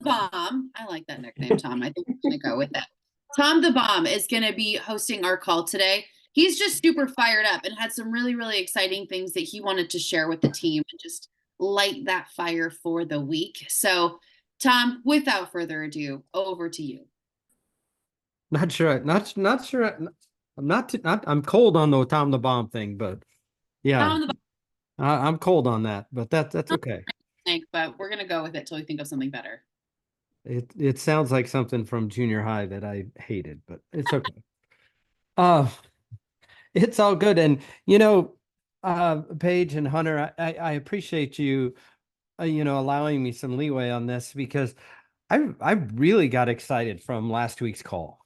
Bomb, I like that nickname, Tom. I think we're going to go with that. Tom the Bomb is going to be hosting our call today. He's just super fired up and had some really, really exciting things that he wanted to share with the team and just light that fire for the week. So, Tom, without further ado, over to you. Not sure. Not sure. I'm not. I'm cold on the Tom the Bomb thing, but yeah, Tom the I'm cold on that. But that's Bomb, okay. but we're going to go with it till we think of something better. It sounds like something from junior high that I hated, but it's okay. Uh, it's all good. And Paige and Hunter, I appreciate you, allowing me some leeway on this because I really got excited from last week's call,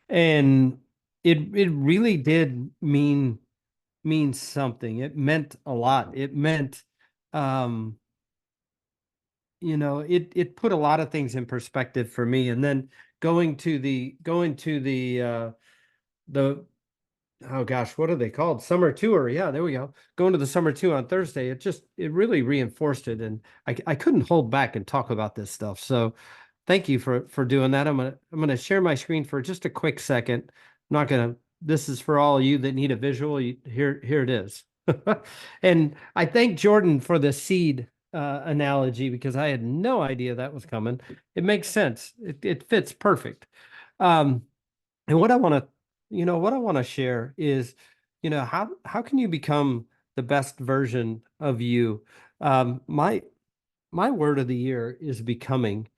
and it really did mean something. It meant a lot. It meant, um, it put a lot of things in perspective for me. And then going to the oh gosh, what are they called? Summer tour. Yeah, there we go. Going to the summer tour on Thursday. It really reinforced it, and I couldn't hold back and talk about this stuff. So thank you for doing that. I'm gonna share my screen for just a quick second. I'm not gonna. This is for all of you that need a visual. Here it is. And I thank Jordan for the seed analogy because I had no idea that was coming. It makes sense. It fits perfect. Um, and what I want to share is, how can you become the best version of you? My word of the year is becoming,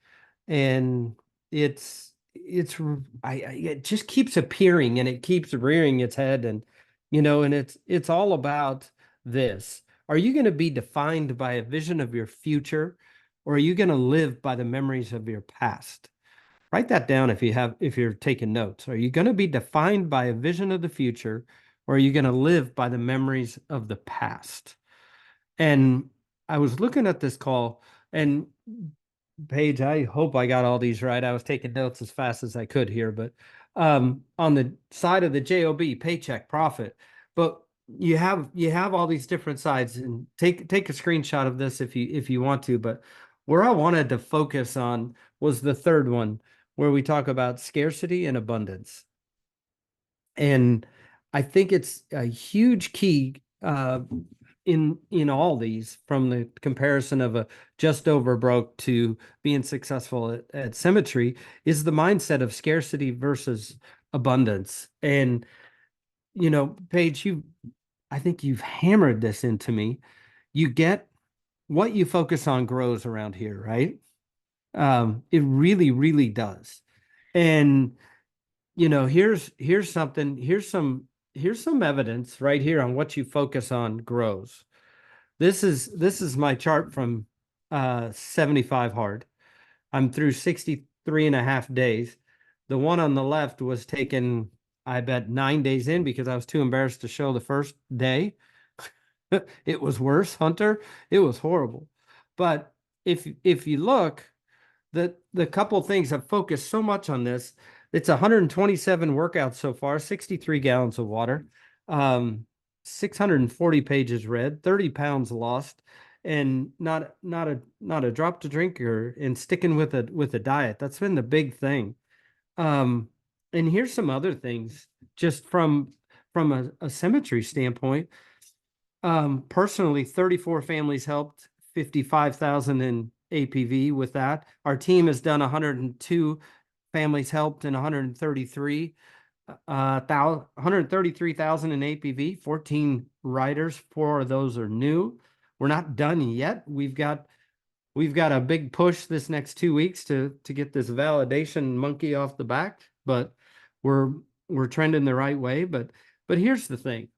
and it just keeps appearing and it keeps rearing its head, and it's all about this. Are you going to be defined by a vision of your future, or are you going to live by the memories of your past? Write that down if you're taking notes. Are you going to be defined by a vision of the future, or are you going to live by the memories of the past? And I was looking at this call, and Paige, I hope I got all these right. I was taking notes as fast as I could here, but on the side of the job, paycheck, profit, but you have all these different sides, and take a screenshot of this if you want to. But where I wanted to focus on was the third one, where we talk about scarcity and abundance. And I think it's a huge key in all these, from the comparison of a just over broke to being successful at symmetry, is the mindset of scarcity versus abundance. And Paige, I think you've hammered this into me. You get what you focus on grows around here, right? It really, really does. And here's some evidence right here on what you focus on grows. This is my chart from 75 hard. I'm through 63 and a half days. The one on the left was taken, I bet, 9 days in because I was too embarrassed to show the first day. It was worse, Hunter. It was horrible. But if you look, the couple things I've focused so much on this. It's 127 workouts so far, 63 gallons of water, 640 pages read, 30 pounds lost, and not a drop to drink, or and sticking with a diet. That's been the big thing. Um, and here's some other things just from a symmetry standpoint. Personally, 34 families helped, 55,000 in APV with that. Our team has done 102 families helped and 133 133,000 in APV, 14 riders, 4 of those are new. We're not done yet. We've got a big push this next 2 weeks to get this validation monkey off the back, but we're we're trending the right way. But here's the thing.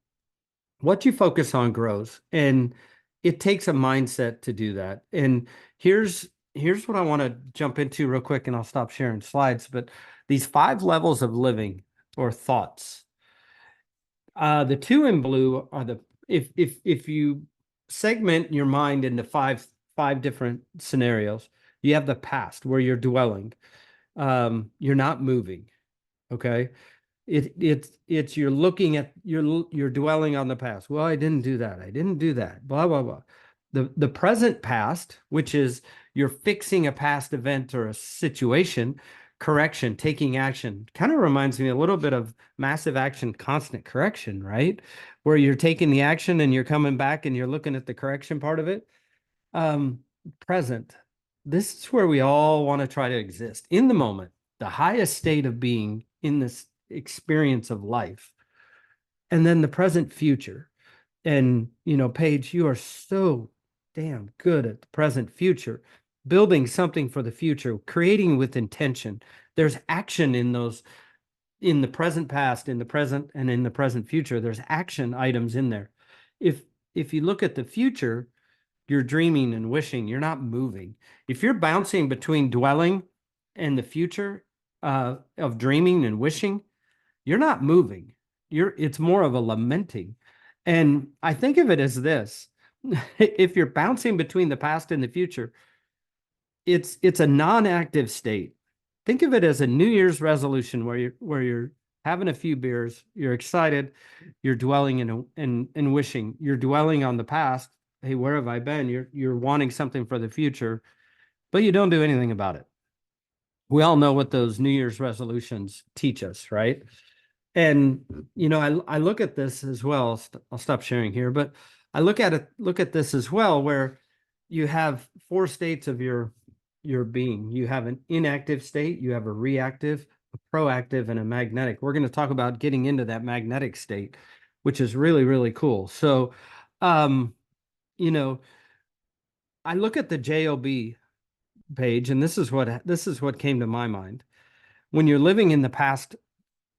What you focus on grows, and it takes a mindset to do that. And here's what I want to jump into real quick, and I'll stop sharing slides. But these 5 levels of living or thoughts, the two in blue are the if you segment your mind into five different scenarios. You have the past, where you're dwelling, you're not moving. Okay. It's you're looking at you're dwelling on the past. Well, I didn't do that. I didn't do that. Blah blah blah. The present past, which is you're fixing a past event or a situation. Correction, taking action, kind of reminds me a little bit of massive action, constant correction, right? Where you're taking the action and you're coming back and you're looking at the correction part of it. Present. This is where we all want to try to exist in the moment, the highest state of being in this experience of life. And then the present future. And, Paige, you are so damn good at the present future, building something for the future, creating with intention. There's action in those, in the present past, in the present, and in the present future. There's action items in there. If you look at the future, you're dreaming and wishing, you're not moving. If you're bouncing between dwelling and the future of dreaming and wishing, you're not moving. It's more of a lamenting. And I think of it as this. If you're bouncing between the past and the future, it's a non-active state. Think of it as a New Year's resolution where you're having a few beers, you're excited, you're dwelling and wishing, you're dwelling on the past. Hey, where have I been? You're wanting something for the future, but you don't do anything about it. We all know what those New Year's resolutions teach us, right? And I look at this as well. I'll stop sharing here, but I look at this as well, where you have four states of your being. You have an inactive state, you have a reactive, a proactive, and a magnetic. We're going to talk about getting into that magnetic state, which is really, really cool. So, I look at the JOB page, and this is what came to my mind. When you're living in the past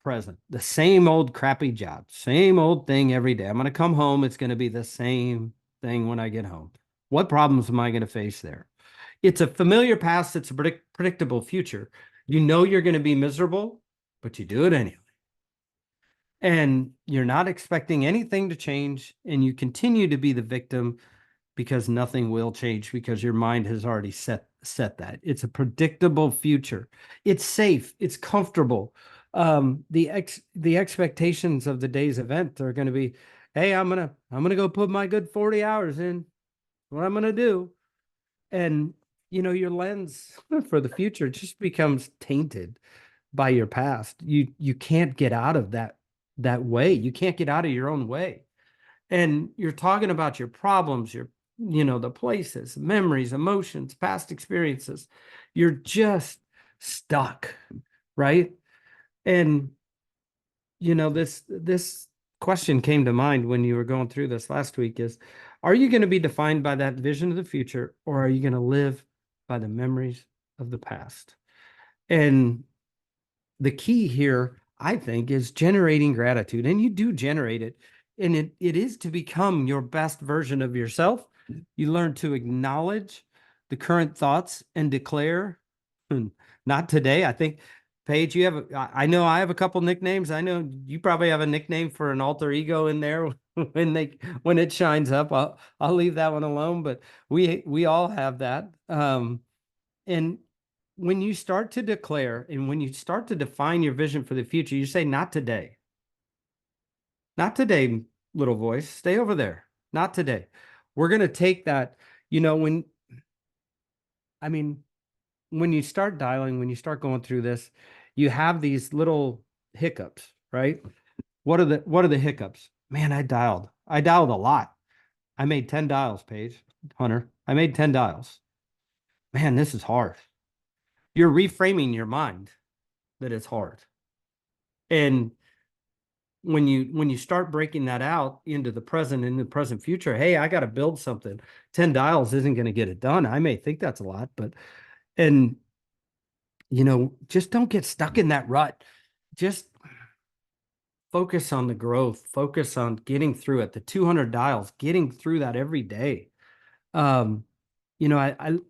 present, the same old crappy job, same old thing every day. I'm going to come home. It's going to be the same thing when I get home. What problems am I going to face there? It's a familiar past. It's a predictable future. You're going to be miserable, but you do it anyway. And you're not expecting anything to change. And you continue to be the victim because nothing will change, because your mind has already set that. It's a predictable future. It's safe. It's comfortable. The expectations of the day's event are going to be, hey, I'm gonna go put my good 40 hours in. What I'm gonna do. And your lens for the future just becomes tainted by your past. You can't get out of that way. You can't get out of your own way. And you're talking about your problems, the places, memories, emotions, past experiences. You're just stuck, right? And this question came to mind when you were going through this last week is, are you going to be defined by that vision of the future, or are you going to live by the memories of the past? And the key here, I think, is generating gratitude. And you do generate it. And it is to become your best version of yourself. You learn to acknowledge the current thoughts and declare, not today. I think, Paige, I know I have a couple nicknames. I know you probably have a nickname for an alter ego in there when it shines up. I'll leave that one alone, but we all have that. And when you start to declare and when you start to define your vision for the future, you say, not today. Not today, little voice. Stay over there. Not today. We're going to take that, when you start dialing, when you start going through this, you have these little hiccups, right? What are the hiccups? Man, I dialed a lot. I made 10 dials, Paige, Hunter. I made 10 dials. Man, this is hard. You're reframing your mind that it's hard. And when you start breaking that out into the present and the present future, hey, I got to build something. 10 dials isn't going to get it done. I may think that's a lot, but, and just don't get stuck in that rut. Just focus on the growth, focus on getting through it. The 200 dials, getting through that every day. I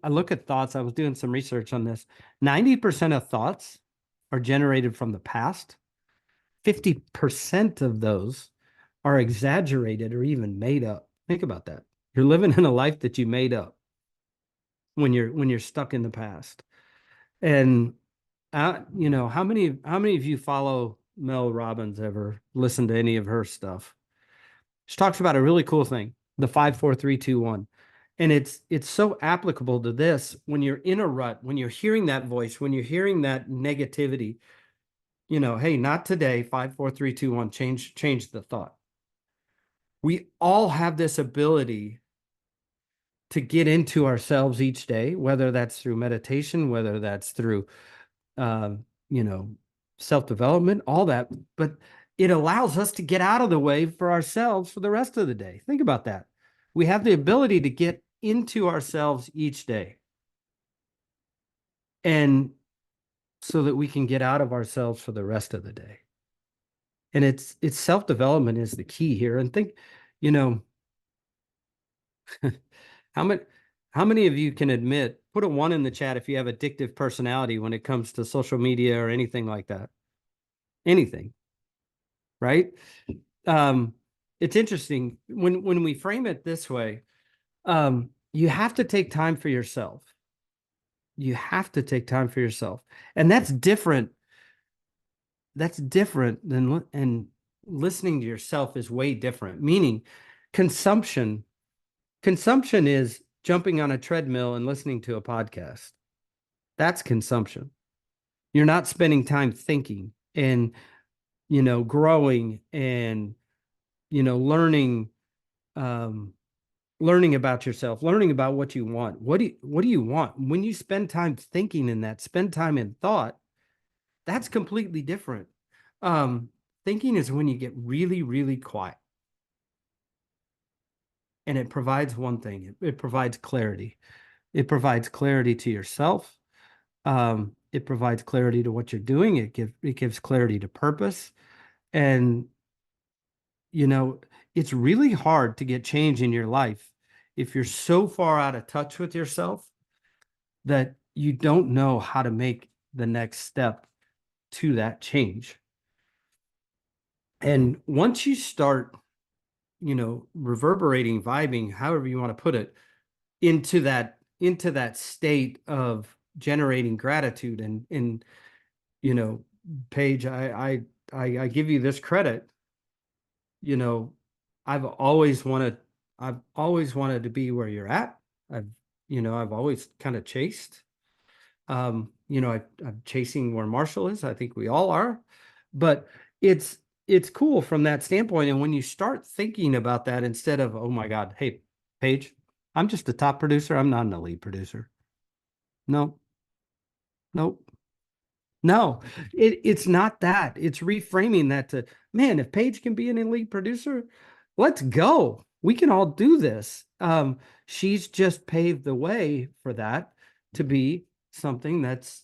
look at thoughts. I was doing some research on this. 90% of thoughts are generated from the past. 50% of those are exaggerated or even made up. Think about that. You're living in a life that you made up when you're stuck in the past. And how many of you follow Mel Robbins, ever listen to any of her stuff? She talks about a really cool thing, the 5, 4, 3, 2, 1. And it's so applicable to this when you're in a rut, when you're hearing that voice, when you're hearing that negativity, hey, not today, 5, 4, 3, 2, 1, change the thought. We all have this ability to get into ourselves each day, whether that's through meditation, whether that's through, you know, self-development, all that. But it allows us to get out of the way for ourselves for the rest of the day. Think about that. We have the ability to get into ourselves each day. And so that we can get out of ourselves for the rest of the day. And it's self-development is the key here. And think, you know, how many how many of you can admit, put a 1 in the chat if you have addictive personality when it comes to social media or anything like that? Anything, right? It's interesting when we frame it this way, you have to take time for yourself. You have to take time for yourself. And that's different. That's different than, and listening to yourself is way different. Meaning consumption is jumping on a treadmill and listening to a podcast. That's consumption. You're not spending time thinking and, growing and, learning, learning about yourself, learning about what you want. What do you want? When you spend time thinking in that, spend time in thought, that's completely different. Thinking is when you get really, really quiet. And it provides one thing. It provides clarity. It provides clarity to yourself. It provides clarity to what you're doing. It gives clarity to purpose. And, it's really hard to get change in your life if you're so far out of touch with yourself that you don't know how to make the next step to that change. And once you start, reverberating, vibing, however you want to put it, into that state of generating gratitude and Paige, I give you this credit. you know, I've always wanted, to be where you're at. I've always kind of chased. I'm chasing where Marshall is. I think we all are, but it's cool from that standpoint. And when you start thinking about that, instead of, oh my God, hey, Paige, I'm just a top producer. I'm not an elite producer. No, nope. No, it's not that. It's reframing that to, man, if Paige can be an elite producer, let's go. We can all do this. She's just paved the way for that to be something that's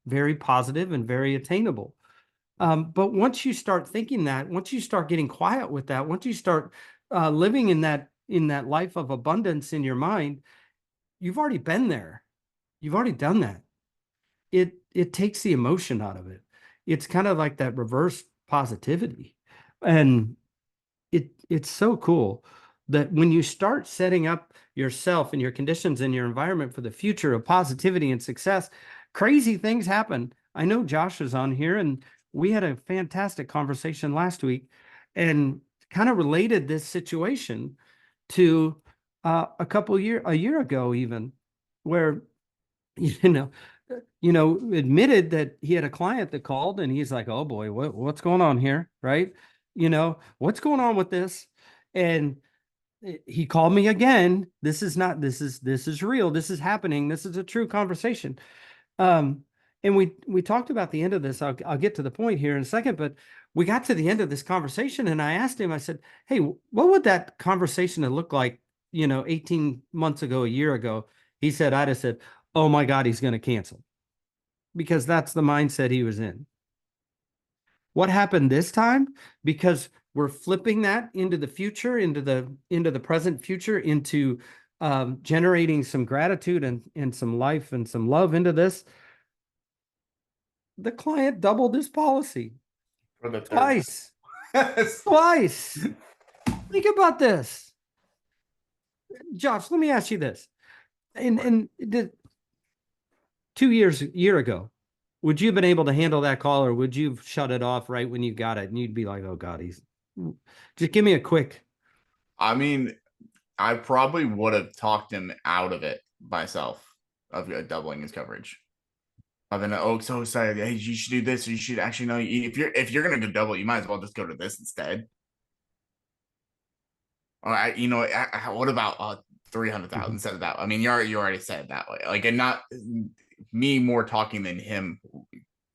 very positive and very attainable. But once you start thinking that, once you start getting quiet with that, once you start living in that life of abundance in your mind, you've already been there. You've already done that. It takes the emotion out of it. It's kind of like that reverse positivity. And it's so cool that when you start setting up yourself and your conditions and your environment for the future of positivity and success, crazy things happen. I know Josh is on here, and we had a fantastic conversation last week and kind of related this situation to a year ago, even, where you know admitted that he had a client that called and he's like, oh boy, what's going on here? Right. What's going on with this? And he called me again. This is real. This is happening. This is a true conversation. And we talked about the end of this. I'll get to the point here in a second, but we got to the end of this conversation and I asked him, I said, hey, what would that conversation have looked like, 18 months ago, a year ago? He said, I'd have said, oh my God, he's going to cancel, because that's the mindset he was in. What happened this time? Because we're flipping that into the future, into the present future, into generating some gratitude and some life and some love into this. The client doubled his policy For the third. twice. Twice. Think about this. Josh, let me ask you this. And 2 years, a year ago, would you have been able to handle that call, or would you have shut it off right when you got it and you'd be like, oh God, just give me a quick. I mean, I probably would have talked him out of it myself of doubling his coverage. I've been so excited. Hey, you should do this, or you should actually know if you're gonna go double, you might as well just go to this instead. Or what about 300,000 instead of that? I mean, you already said it that way. Like, and not me more talking than him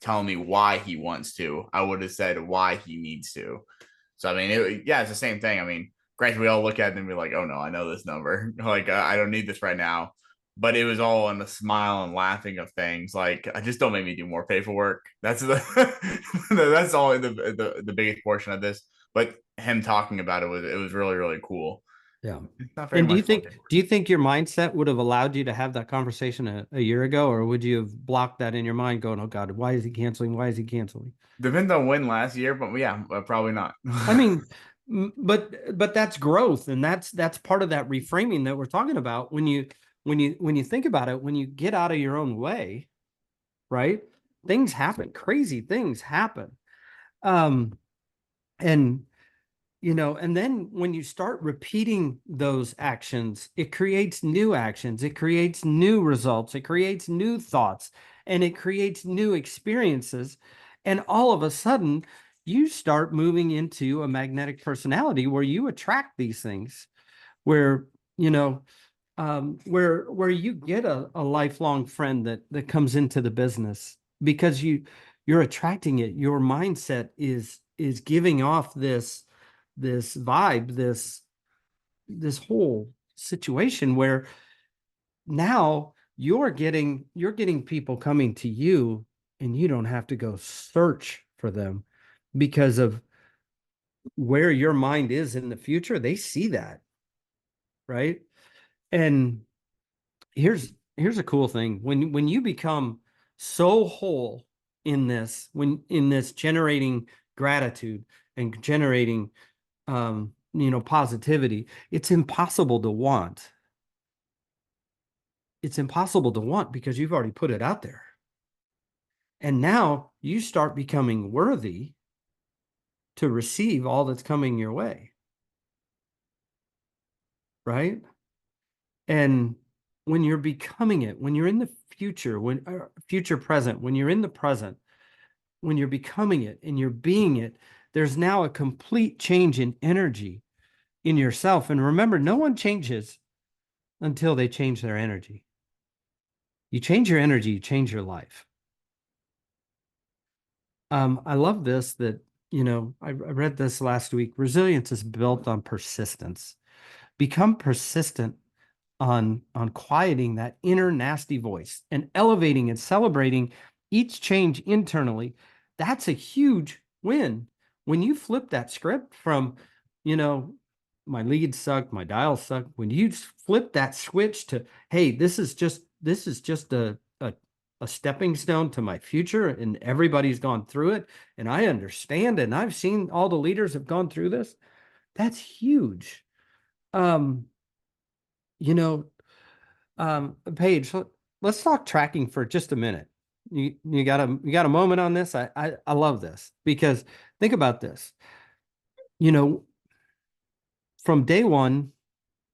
telling me why he wants to. I would have said why he needs to. So I mean, it's the same thing. I mean, granted, we all look at it and be like, "Oh no, I know this number. Like, I don't need this right now." But it was all in the smile and laughing of things. Like, I just don't make me do more paperwork. That's that's all the biggest portion of this. But him talking about it was really really cool. Yeah. It's not very And much more paperwork. do you think your mindset would have allowed you to have that conversation a year ago, or would you have blocked that in your mind going, oh God, why is he canceling? Why is he canceling? Depends on when last year, but yeah, probably not. I mean, but that's growth, and that's part of that reframing that we're talking about. When you think about it, when you get out of your own way, right? Things happen, crazy things happen. Um, and and then when you start repeating those actions, it creates new actions, it creates new results, it creates new thoughts, and it creates new experiences. And all of a sudden, you start moving into a magnetic personality where you attract these things, where, where you get a lifelong friend that comes into the business because you're attracting it. Your mindset is giving off this vibe, this whole situation where now you're getting people coming to you, and you don't have to go search for them because of where your mind is in the future. They see that, right? And here's a cool thing. When you become so whole in this, when in this generating gratitude and generating positivity, it's impossible to want. It's impossible to want because you've already put it out there. And now you start becoming worthy to receive all that's coming your way. Right? And when you're becoming it, when you're in the future, when future present, when you're in the present, when you're becoming it and you're being it, there's now a complete change in energy in yourself. And remember, no one changes until they change their energy. You change your energy, you change your life. I love this that, I read this last week. Resilience is built on persistence. Become persistent on quieting that inner nasty voice and elevating and celebrating each change internally. That's a huge win. When you flip that script from, my lead sucked, my dial sucked, when you flip that switch to, hey, this is just a stepping stone to my future, and everybody's gone through it, and I understand, and I've seen all the leaders have gone through this. That's huge. Um, you know, Paige, let's talk tracking for just a minute. You got a moment on this? I love this because think about this. You know, from day one,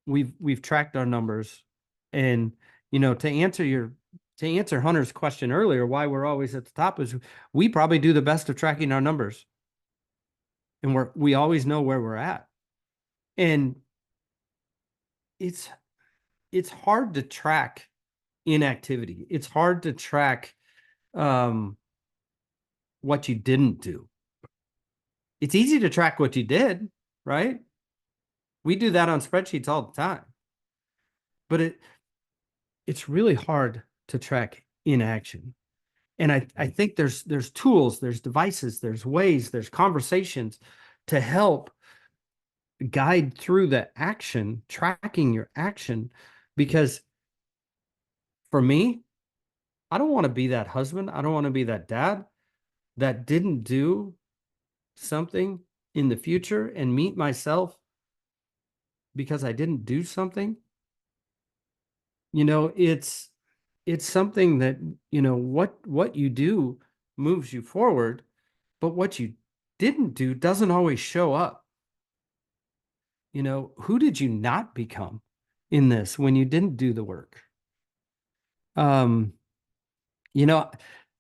we've tracked our numbers, and to answer Hunter's question earlier, why we're always at the top is we probably do the best of tracking our numbers, and we always know where we're at, and it's hard to track inactivity. It's hard to track what you didn't do. It's easy to track what you did, right? We do that on spreadsheets all the time. But it's really hard to track inaction. And I think there's tools, there's devices, there's ways, there's conversations to help guide through the action, tracking your action. Because for me, I don't want to be that husband. I don't want to be that dad that didn't do something in the future and meet myself because I didn't do something. It's something that, what you do moves you forward, but what you didn't do doesn't always show up. You know, who did you not become in this when you didn't do the work? Um, you know,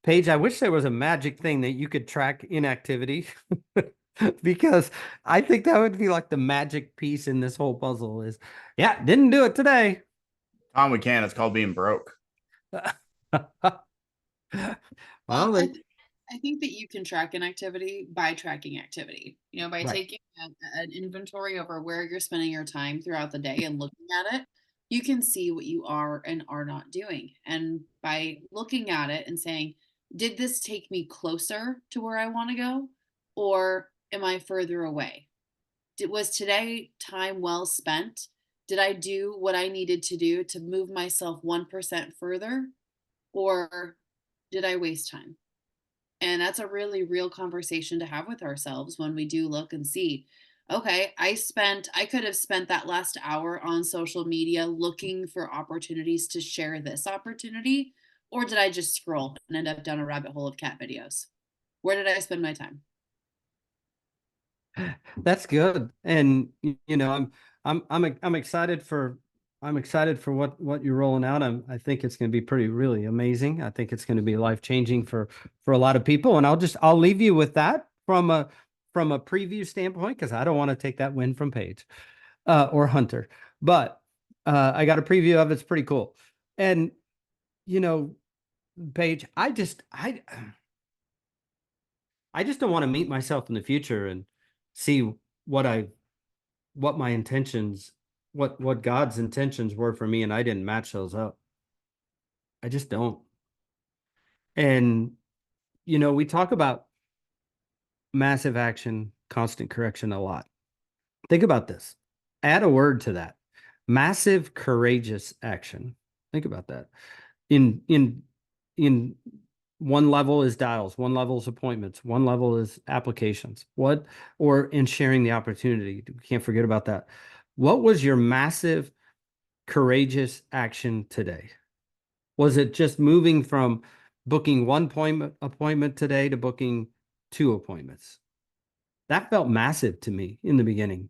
Paige, I wish there was a magic thing that you could track inactivity because I think that would be like the magic piece in this whole puzzle is, yeah, didn't do it today. Tom, we can. It's called being broke. Well, I think that you can track inactivity by tracking activity, by right. taking an inventory over where you're spending your time throughout the day and looking at it. You can see what you are and are not doing. And by looking at it and saying, did this take me closer to where I want to go? Or am I further away? Was today time well spent? Did I do what I needed to do to move myself 1% further? Or did I waste time? And that's a really real conversation to have with ourselves when we do look and see, okay, I could have spent that last hour on social media looking for opportunities to share this opportunity, or did I just scroll and end up down a rabbit hole of cat videos? Where did I spend my time? That's good. And you know, I'm excited for what you're rolling out. I think it's going to be pretty really amazing. I think it's going to be life-changing for a lot of people. And I'll leave you with that from a preview standpoint because I don't want to take that win from Paige or Hunter. But I got a preview of it. It's pretty cool. And you know, Paige, I just don't want to meet myself in the future and see what I what my intentions what God's intentions were for me and I didn't match those up. I just don't. And you know, we talk about massive action, constant correction a lot. Think about this. Add a word to that. Massive courageous action. Think about that. In one level is dials, one level is appointments, one level is applications. Or in sharing the opportunity. Can't forget about that. What was your massive courageous action today? Was it just moving from booking one appointment today to booking 2 appointments? That felt massive to me in the beginning.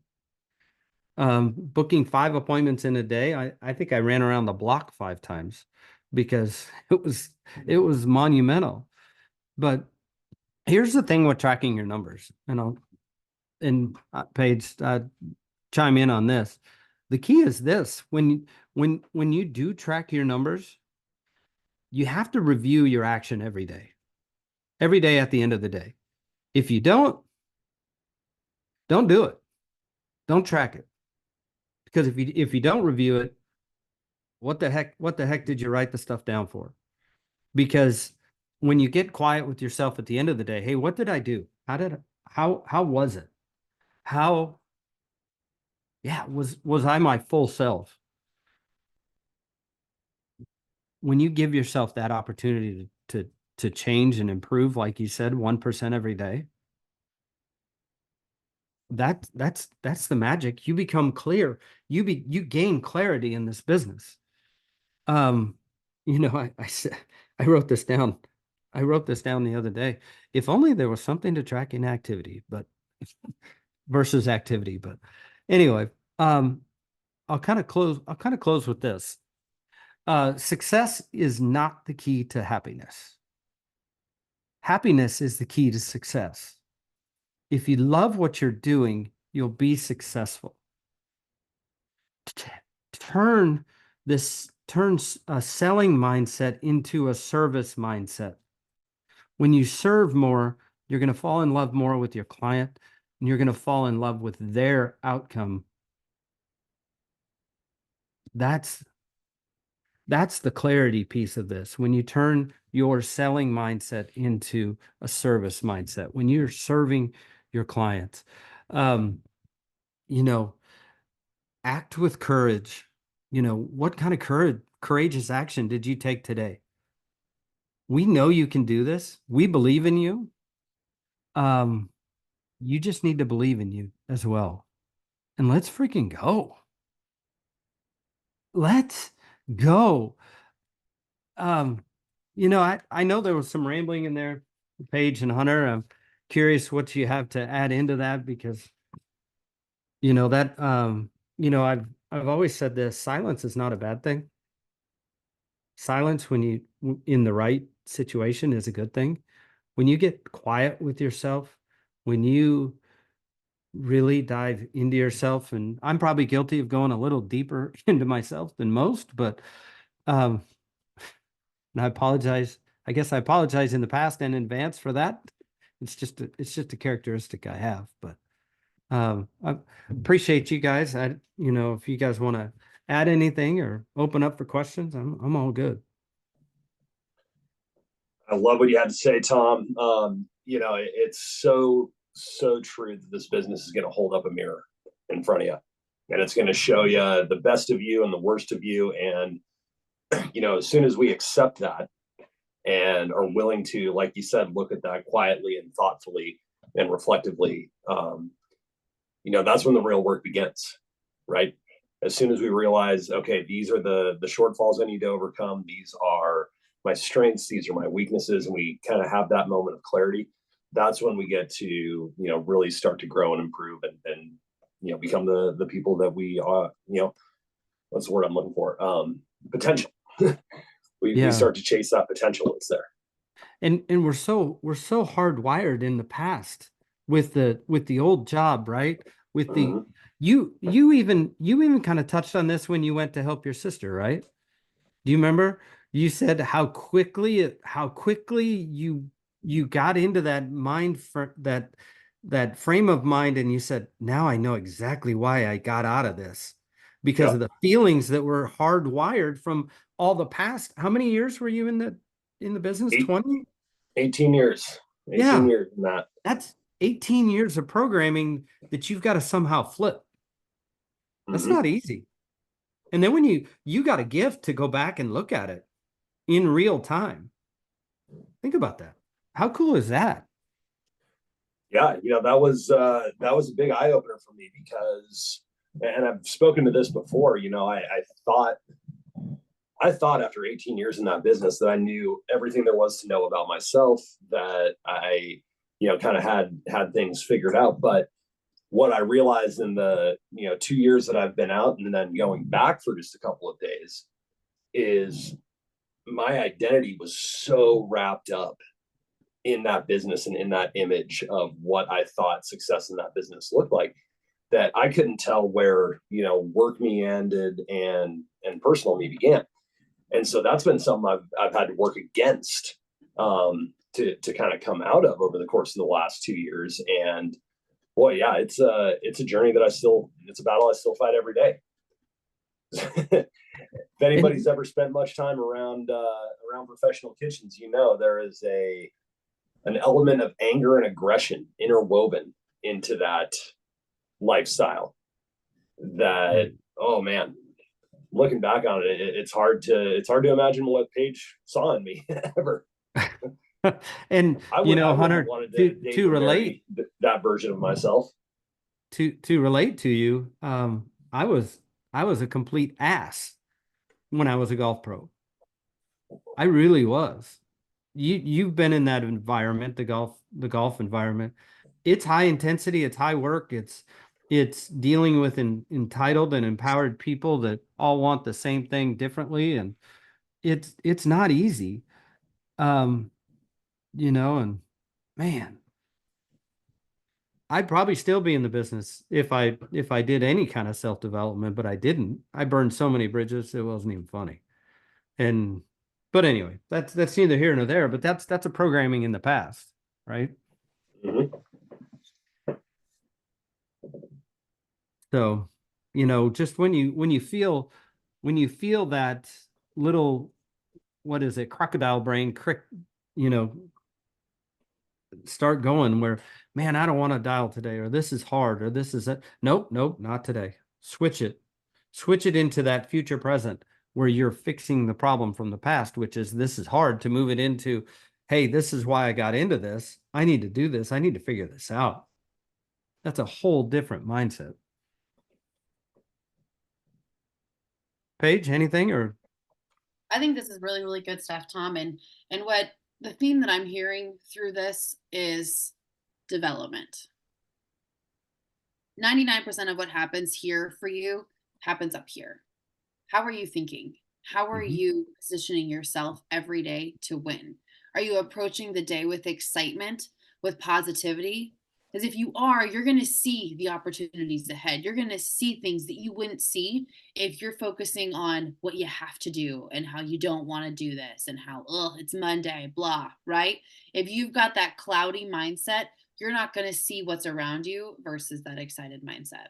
Booking 5 appointments in a day, I think I ran around the block 5 times because it was monumental. But here's the thing with tracking your numbers, Paige, chime in on this. The key is this: when you do track your numbers, you have to review your action every day at the end of the day. If you don't do it. Don't track it. Because if you don't review it, what the heck did you write the stuff down for? Because when you get quiet with yourself at the end of the day, hey, what did I do? How was it? How was I my full self? When you give yourself that opportunity to change and improve, like you said, 1% every day, that's the magic. You become clear. You gain clarity in this business. Um, I said I wrote this down. I wrote this down the other day. If only there was something to track inactivity, but versus activity. But anyway, I'll kind of close with this. Success is not the key to happiness. Happiness is the key to success. If you love what you're doing, you'll be successful. Turn a selling mindset into a service mindset. When you serve more, you're going to fall in love more with your client, and you're going to fall in love with their outcome. That's the clarity piece of this. When you turn your selling mindset into a service mindset, when you're serving your clients, um, you know, act with courage. What kind of courageous action did you take today? We know you can do this. We believe in you. You just need to believe in you as well. And let's freaking go. Let's go. I know there was some rambling in there, Paige and Hunter. I'm curious what you have to add into that because, that, I've always said this, silence is not a bad thing. Silence in the right situation is a good thing. When you get quiet with yourself, when you really dive into yourself, and I'm probably guilty of going a little deeper into myself than most, but and I apologize. I guess I apologize in the past and in advance for that. It's just a characteristic I have, but I appreciate you guys. If you guys want to add anything or open up for questions, I'm all good. I love what you had to say, Tom. It's so true that this business is going to hold up a mirror in front of you, and it's going to show you the best of you and the worst of you. And as soon as we accept that and are willing to, like you said, look at that quietly and thoughtfully and reflectively, that's when the real work begins, right? As soon as we realize, okay, these are the shortfalls I need to overcome. These are my strengths. These are my weaknesses. And we kind of have that moment of clarity. That's when we get to, really start to grow and improve and become the people that we are, what's the word I'm looking for? Potential. We start to chase that potential that's there. And we're so hardwired in the past with the old job, right? With the you even kind of touched on this when you went to help your sister, right? Do you remember? You said how quickly you got into that mind for that frame of mind, and you said, now I know exactly why I got out of this, because of the feelings that were hardwired from all the past. How many years were you in the business? 20? 18 years. 18 years in that. That's 18 years of programming that you've got to somehow flip. That's not easy. And then when you got a gift to go back and look at it in real time. Think about that. How cool is that? Yeah, that was a big eye opener for me, because, and I've spoken to this before, I thought after 18 years in that business that I knew everything there was to know about myself, that I, kind of had things figured out. But what I realized in the, 2 years that I've been out and then going back for just a couple of days, is my identity was so wrapped up in that business and in that image of what I thought success in that business looked like, that I couldn't tell where, work me ended and personal me began. And so that's been something I've had to work against, to kind of come out of over the course of the last 2 years. And boy, yeah, it's a journey that it's a battle I still fight every day. If anybody's ever spent much time around professional kitchens, there is an element of anger and aggression interwoven into that lifestyle that, oh man, looking back on it, it's hard to imagine what Paige saw in me ever. And Hunter, to relate that version of myself, to relate to you, I was a complete ass when I was a golf pro. I really was. You've been in that environment, the golf environment. It's high intensity, it's high work, it's dealing with entitled and empowered people that all want the same thing differently, and it's not easy. And man, I'd probably still be in the business if I did any kind of self-development, but I didn't. I burned so many bridges, it wasn't even funny. But anyway, that's neither here nor there, but that's a programming in the past, right? So, just when you feel that little, what is it, crocodile brain, start going where, man, I don't want to dial today, or this is hard, or this is it. Nope, not today. Switch it into that future present where you're fixing the problem from the past, which is, this is hard, to move it into, hey, this is why I got into this. I need to do this. I need to figure this out. That's a whole different mindset. Paige, anything? Or I think this is really, really good stuff, Tom. And what the theme that I'm hearing through this is development. 99% of what happens here for you happens up here. How are you thinking? How are you positioning yourself every day to win? Are you approaching the day with excitement, with positivity? Because if you are, you're going to see the opportunities ahead. You're going to see things that you wouldn't see if you're focusing on what you have to do and how you don't want to do this and how, oh, it's Monday, blah, right? If you've got that cloudy mindset, you're not going to see what's around you versus that excited mindset.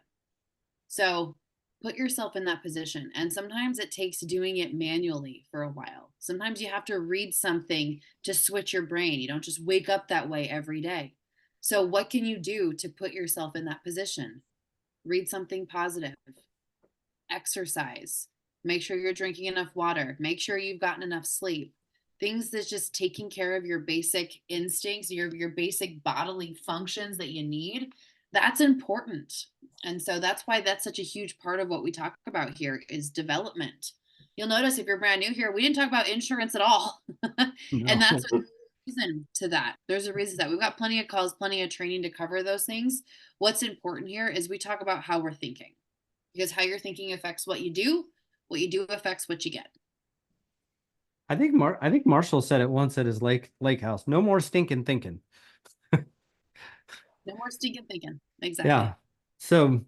So put yourself in that position. And sometimes it takes doing it manually for a while. Sometimes you have to read something to switch your brain. You don't just wake up that way every day. So, what can you do to put yourself in that position? Read something positive, exercise, make sure you're drinking enough water, make sure you've gotten enough sleep. Things that's just taking care of your basic instincts, your basic bodily functions that you need. That's important. And so that's why that's such a huge part of what we talk about here is development. You'll notice if you're brand new here, we didn't talk about insurance at all. And that's a reason to that. There's a reason that we've got plenty of calls, plenty of training to cover those things. What's important here is we talk about how we're thinking, because how you're thinking affects what you do affects what you get. I think Marshall said it once at his lake house. No more stinking thinking. No more stinking thinking. Exactly. Yeah. So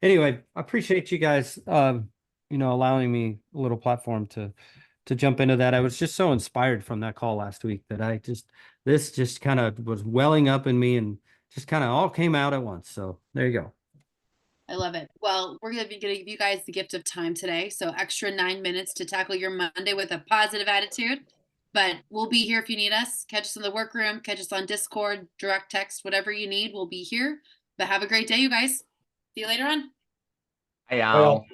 anyway, I appreciate you guys allowing me a little platform to jump into that. I was just so inspired from that call last week that this just kind of was welling up in me and just kind of all came out at once. So there you go. I love it. Well, we're going to give you guys the gift of time today. So extra 9 minutes to tackle your Monday with a positive attitude. But we'll be here if you need us. Catch us in the workroom, catch us on Discord, direct text, whatever you need, we'll be here. But have a great day, you guys. See you later on. Hey, y'all.